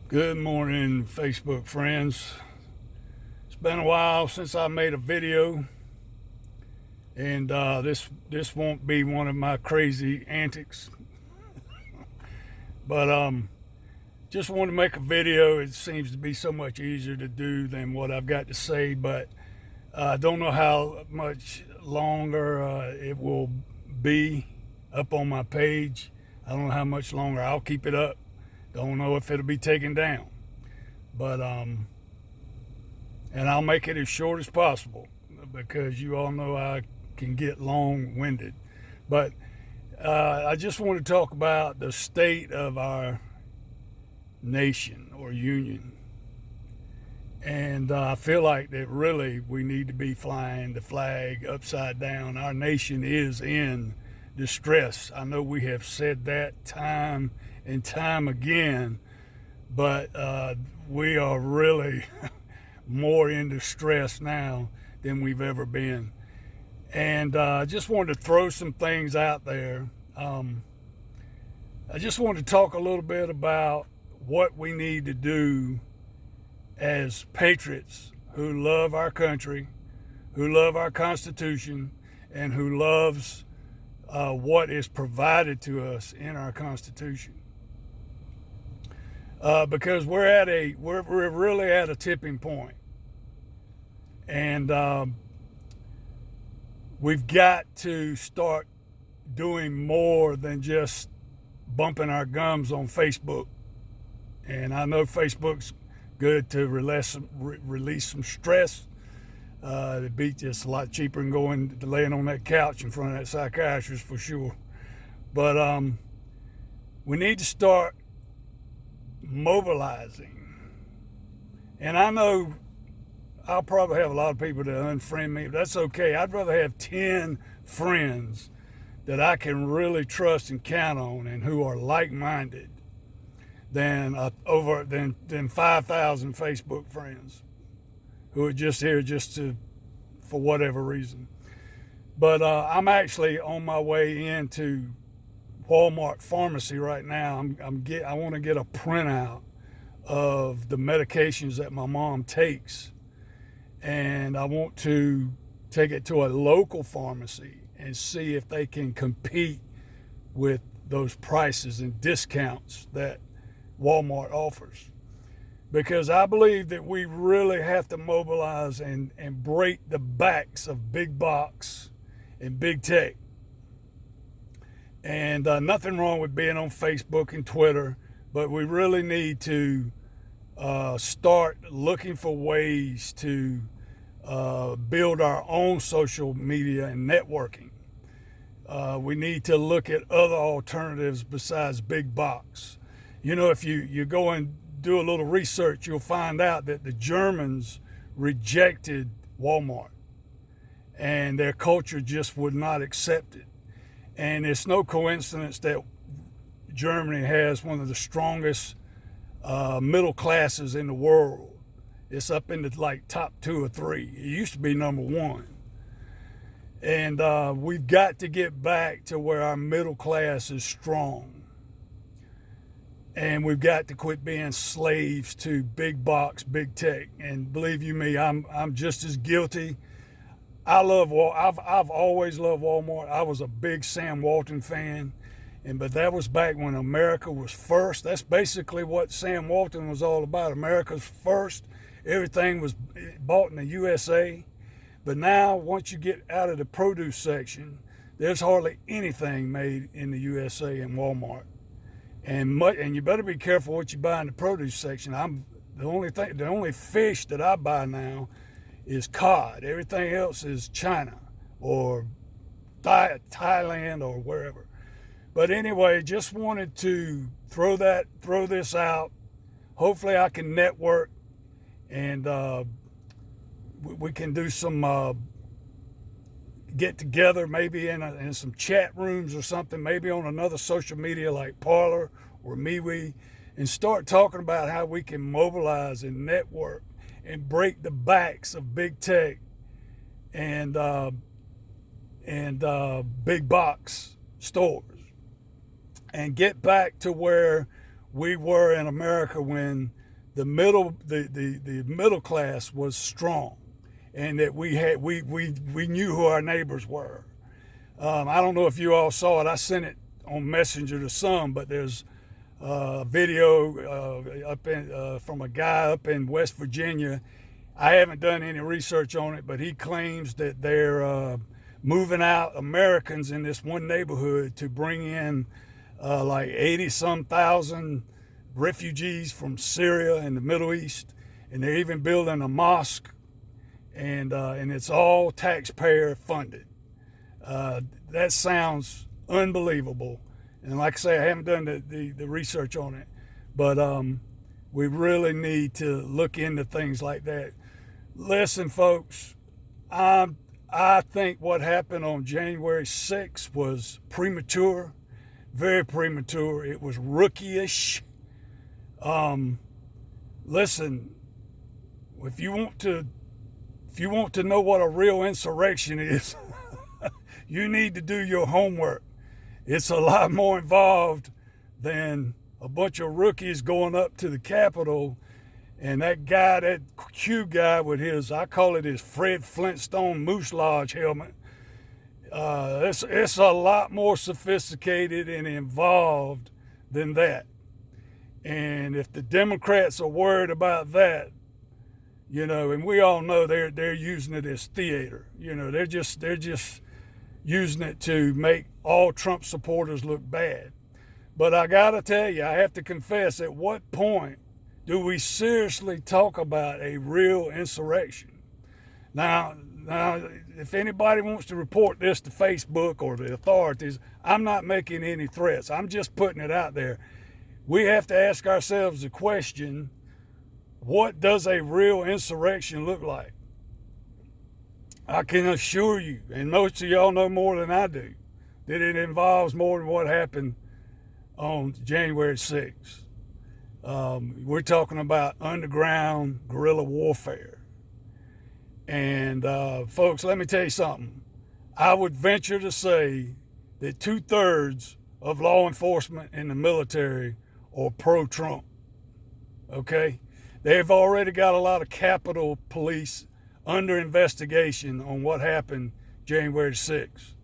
Good morning, Facebook friends. It's been a while since I made a video, and this won't be one of my crazy antics, but just want to make a video. It seems to be so much easier to do than what I've got to say, but I don't know how much longer it will be up on my page. I don't know how much longer I'll keep it up. Don't know if it'll be taken down, but and I'll make it as short as possible because you all know I can get long-winded. But I just want to talk about the state of our nation or union. And I feel like that really we need to be flying the flag upside down. Our nation is in distress. I know we have said that time and time again, but we are really more in distress now than we've ever been. And I just wanted to throw some things out there. I just wanted to talk a little bit about what we need to do as patriots who love our country, who love our Constitution, and who loves what is provided to us in our Constitution. Because we're really at a tipping point, and we've got to start doing more than just bumping our gums on Facebook. And I know Facebook's good to release some stress. The beat is a lot cheaper than laying on that couch in front of that psychiatrist for sure. But we need to start mobilizing. And I know I'll probably have a lot of people that unfriend me, but that's okay. I'd rather have 10 friends that I can really trust and count on and who are like-minded than 5,000 Facebook friends who are just here for whatever reason. But I'm actually on my way into Walmart pharmacy right now. I want to get a printout of the medications that my mom takes, and I want to take it to a local pharmacy and see if they can compete with those prices and discounts that Walmart offers. Because I believe that we really have to mobilize and break the backs of big box and big tech. And nothing wrong with being on Facebook and Twitter, but we really need to start looking for ways to build our own social media and networking. We need to look at other alternatives besides big box. You know, if you go and do a little research, you'll find out that the Germans rejected Walmart and their culture just would not accept it. And it's no coincidence that Germany has one of the strongest middle classes in the world. It's up in the top 2 or 3. It used to be number 1. And we've got to get back to where our middle class is strong. And we've got to quit being slaves to big box, big tech. And believe you me, I'm just as guilty. I've always loved Walmart. I was a big Sam Walton fan, but that was back when America was first. That's basically what Sam Walton was all about. America's first. Everything was bought in the USA. But now, once you get out of the produce section, there's hardly anything made in the USA in Walmart. And you better be careful what you buy in the produce section. The only fish that I buy now is cod. Everything else is China or Thailand or wherever. But anyway, just wanted to throw this out. Hopefully I can network and we can do some get together, maybe in some chat rooms or something, maybe on another social media like Parler or MeWe, and start talking about how we can mobilize and network and break the backs of big tech and big box stores and get back to where we were in America when the middle class was strong, and that we knew who our neighbors were. I don't know if you all saw it. I sent it on Messenger to some, but there's a video from a guy up in West Virginia. I haven't done any research on it, but he claims that they're moving out Americans in this one neighborhood to bring in like 80-some thousand refugees from Syria and the Middle East, and they're even building a mosque, and it's all taxpayer funded. That sounds unbelievable, and like I say, I haven't done the research on it, but we really need to look into things like that. Listen, folks, I think what happened on January 6th was premature, very premature. It was rookie-ish. Listen, if you want to know what a real insurrection is, you need to do your homework. It's a lot more involved than a bunch of rookies going up to the Capitol, and that guy, that Q guy with his, I call it his Fred Flintstone Moose Lodge helmet. It's a lot more sophisticated and involved than that. And if the Democrats are worried about that, and we all know they're using it as theater. They're just using it to make all Trump supporters look bad. But I gotta tell you, I have to confess, at what point do we seriously talk about a real insurrection? Now, if anybody wants to report this to Facebook or the authorities, I'm not making any threats. I'm just putting it out there. We have to ask ourselves the question, what does a real insurrection look like? I can assure you, and most of y'all know more than I do, that it involves more than what happened on January 6th. We're talking about underground guerrilla warfare. And folks, let me tell you something. I would venture to say that 2/3 of law enforcement and the military are pro-Trump. Okay? They've already got a lot of Capitol Police under investigation on what happened January 6th.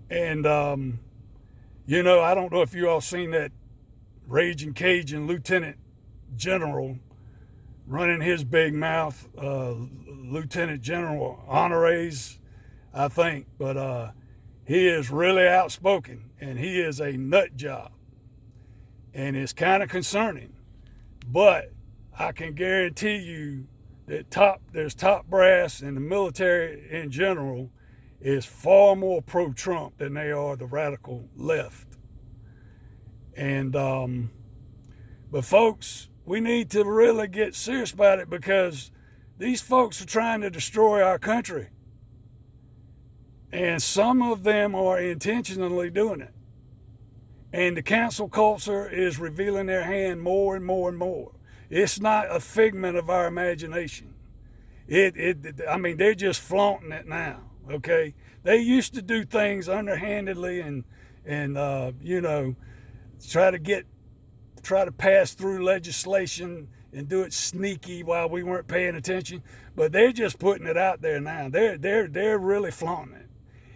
And, I don't know if you all seen that Raging Cajun Lieutenant General running his big mouth, Lieutenant General Honoraries, I think, but he is really outspoken, and he is a nut job, and it's kind of concerning. But I can guarantee you that there's top brass in the military in general is far more pro-Trump than they are the radical left. And but folks, we need to really get serious about it, because these folks are trying to destroy our country, and some of them are intentionally doing it. And the cancel culture is revealing their hand more and more and more. It's not a figment of our imagination. They're just flaunting it now. Okay, they used to do things underhandedly and try to pass through legislation and do it sneaky while we weren't paying attention. But they're just putting it out there now. They're really flaunting it,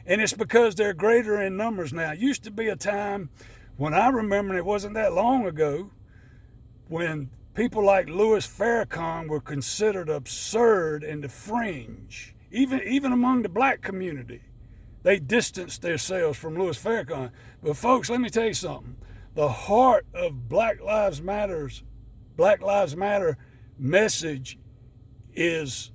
and it's because they're greater in numbers now. It used to be a time when I remember, it wasn't that long ago, when people like Louis Farrakhan were considered absurd and the fringe, even among the black community. They distanced themselves from Louis Farrakhan. But folks, let me tell you something. The heart of Black Lives Matter message is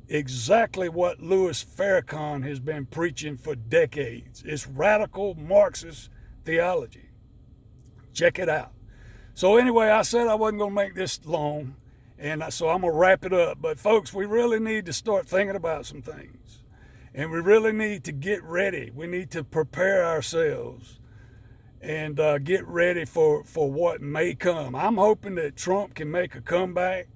exactly what Louis Farrakhan has been preaching for decades. It's radical Marxist theology. Check it out. So anyway, I said I wasn't going to make this long, and so I'm going to wrap it up. But folks, we really need to start thinking about some things, and we really need to get ready. We need to prepare ourselves and get ready for what may come. I'm hoping that Trump can make a comeback,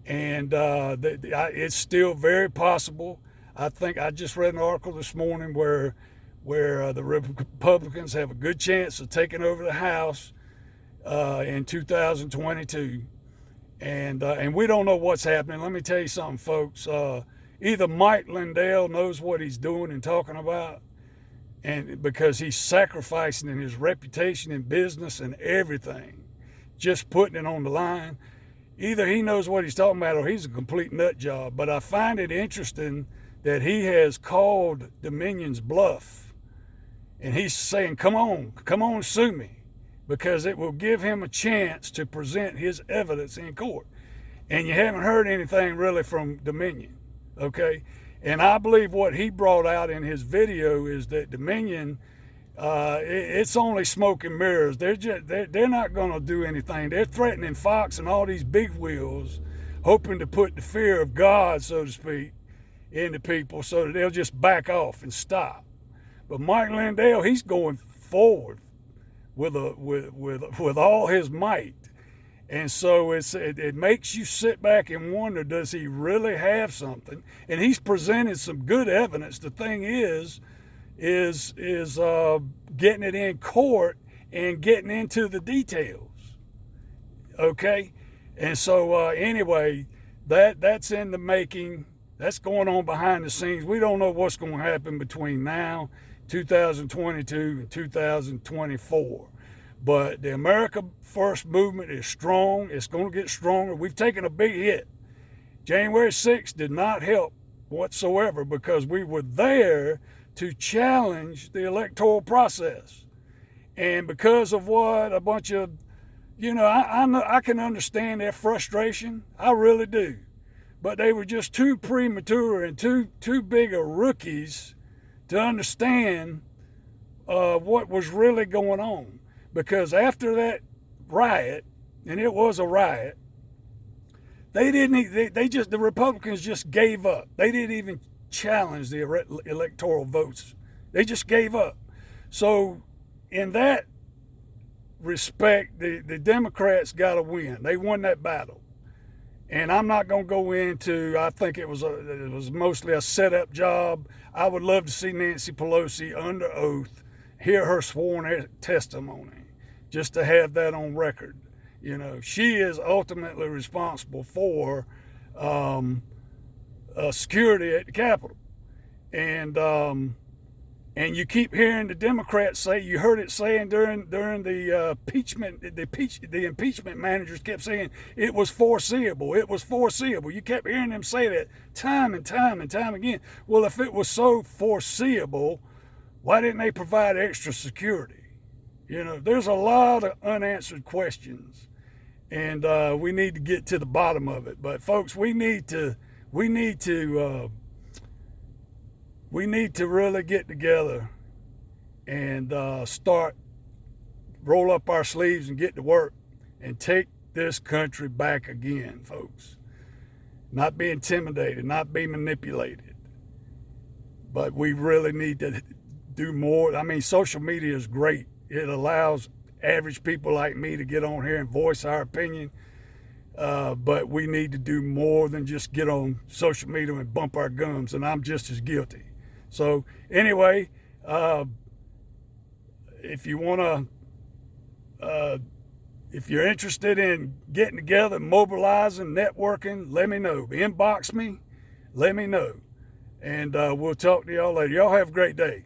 and it's still very possible. I think I just read an article this morning where the Republicans have a good chance of taking over the House in 2022. And we don't know what's happening. Let me tell you something, folks. Either Mike Lindell knows what he's doing and talking about, and because he's sacrificing in his reputation in business and everything, just putting it on the line. Either he knows what he's talking about or he's a complete nut job. But I find it interesting that he has called Dominion's bluff. And he's saying, come on, sue me. Because it will give him a chance to present his evidence in court. And you haven't heard anything really from Dominion, okay? And I believe what he brought out in his video is that Dominion, it's only smoke and mirrors. They're not going to do anything. They're threatening Fox and all these big wheels, hoping to put the fear of God, so to speak, into people so that they'll just back off and stop. But Mike Lindell, he's going forward with all his might. And so it makes you sit back and wonder, does he really have something? And he's presented some good evidence. The thing is getting it in court and getting into the details. Okay? And so anyway, that's in the making. That's going on behind the scenes. We don't know what's going to happen between now, 2022, and 2024. But the America First movement is strong. It's going to get stronger. We've taken a big hit. January 6th did not help whatsoever because we were there to challenge the electoral process. And because of what a bunch of, I can understand their frustration. I really do. But they were just too premature and too big of rookies to understand what was really going on. Because after that riot, and it was a riot, the Republicans just gave up. They didn't even challenge the electoral votes. They just gave up. So in that respect, the Democrats got a win. They won that battle. And I'm not going to go into, I think it was mostly a setup job. I would love to see Nancy Pelosi under oath, hear her sworn testimony, just to have that on record. She is ultimately responsible for security at the Capitol. And you keep hearing the Democrats say, you heard it saying during the impeachment, the impeachment managers kept saying it was foreseeable. It was foreseeable. You kept hearing them say that time and time and time again. Well, if it was so foreseeable, why didn't they provide extra security? There's a lot of unanswered questions, and we need to get to the bottom of it. But folks, we need to really get together and roll up our sleeves and get to work and take this country back again, folks. Not be intimidated, not be manipulated. But we really need to do more. I mean, social media is great. It allows average people like me to get on here and voice our opinion. But we need to do more than just get on social media and bump our gums, and I'm just as guilty. So anyway, if you're interested in getting together, mobilizing, networking, let me know. Inbox me, let me know. And we'll talk to y'all later. Y'all have a great day.